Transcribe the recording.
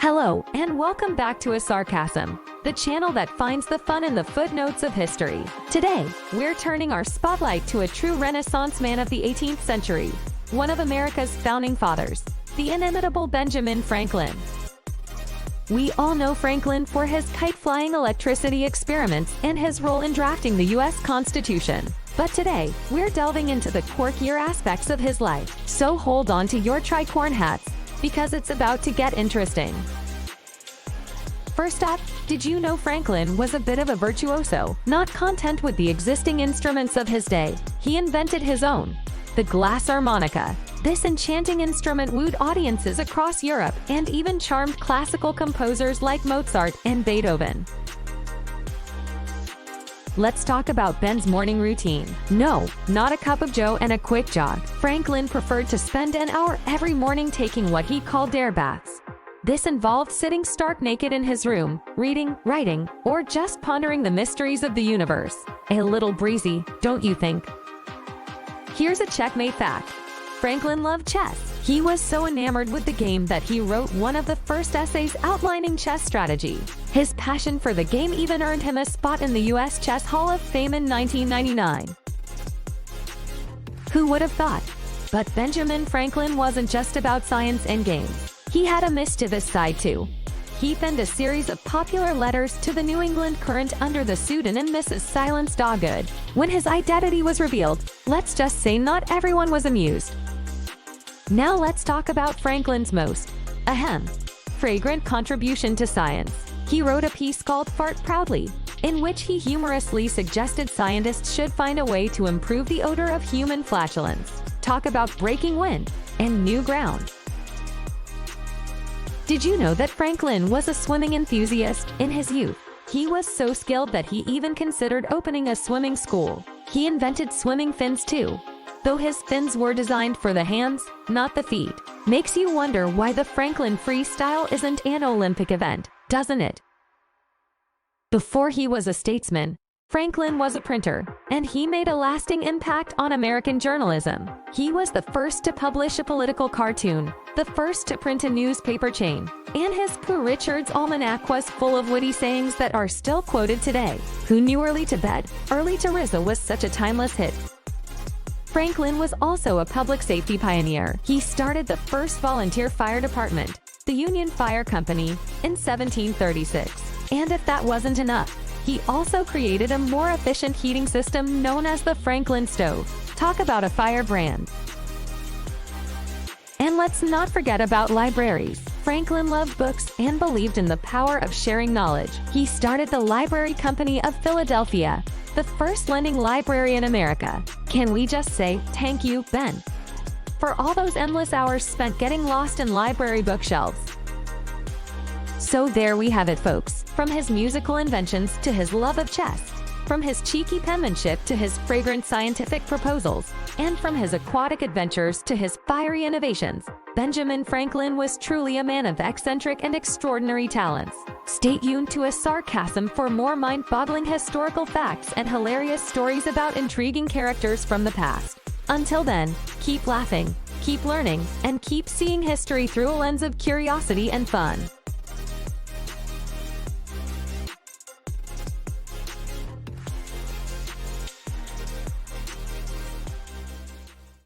Hello, and welcome back to ASARcasm, the channel that finds the fun in the footnotes of history. Today, we're turning our spotlight to a true Renaissance man of the 18th century, one of America's founding fathers, the inimitable Benjamin Franklin. We all know Franklin for his kite-flying electricity experiments and his role in drafting the U.S. Constitution. But today, we're delving into the quirkier aspects of his life, so hold on to your tricorn hats, because it's about to get interesting. First up, did you know Franklin was a bit of a virtuoso? Not content with the existing instruments of his day, he invented his own, the glass harmonica. This enchanting instrument wooed audiences across Europe and even charmed classical composers like Mozart and Beethoven. Let's talk about Ben's morning routine. No, not a cup of joe and a quick jog. Franklin preferred to spend an hour every morning taking what he called air baths. This involved sitting stark naked in his room, reading, writing, or just pondering the mysteries of the universe. A little breezy, don't you think? Here's a checkmate fact. Franklin loved chess. He was so enamored with the game that he wrote one of the first essays outlining chess strategy. His passion for the game even earned him a spot in the U.S. Chess Hall of Fame in 1999. Who would have thought? But Benjamin Franklin wasn't just about science and games. He had a mischievous side too. He penned a series of popular letters to the New England Courant under the pseudonym Mrs. Silence Dogood. When his identity was revealed, let's just say not everyone was amused. Now let's talk about Franklin's most fragrant contribution to science. He wrote a piece called Fart Proudly, in which he humorously suggested scientists should find a way to improve the odor of human flatulence. Talk about breaking wind and new ground. Did you know that Franklin was a swimming enthusiast in his youth? He was so skilled that he even considered opening a swimming school. He invented swimming fins too, though his fins were designed for the hands, not the feet. Makes you wonder why the Franklin freestyle isn't an Olympic event, doesn't it? Before he was a statesman, Franklin was a printer, and he made a lasting impact on American journalism. He was the first to publish a political cartoon, the first to print a newspaper chain, and his Pooh Richard's Almanac was full of witty sayings that are still quoted today. Who knew early to bed, early to rizzo was such a timeless hit? Franklin was also a public safety pioneer. He started the first volunteer fire department, the Union Fire Company, in 1736. And if that wasn't enough, he also created a more efficient heating system known as the Franklin stove. Talk about a firebrand. And let's not forget about libraries. Franklin loved books and believed in the power of sharing knowledge. He started the Library Company of Philadelphia, the first lending library in America. Can we just say, thank you, Ben, for all those endless hours spent getting lost in library bookshelves? So there we have it, folks. From his musical inventions to his love of chess, from his cheeky penmanship to his fragrant scientific proposals, and from his aquatic adventures to his fiery innovations, Benjamin Franklin was truly a man of eccentric and extraordinary talents. Stay tuned to ASARcasm for more mind-boggling historical facts and hilarious stories about intriguing characters from the past. Until then, keep laughing, keep learning, and keep seeing history through a lens of curiosity and fun.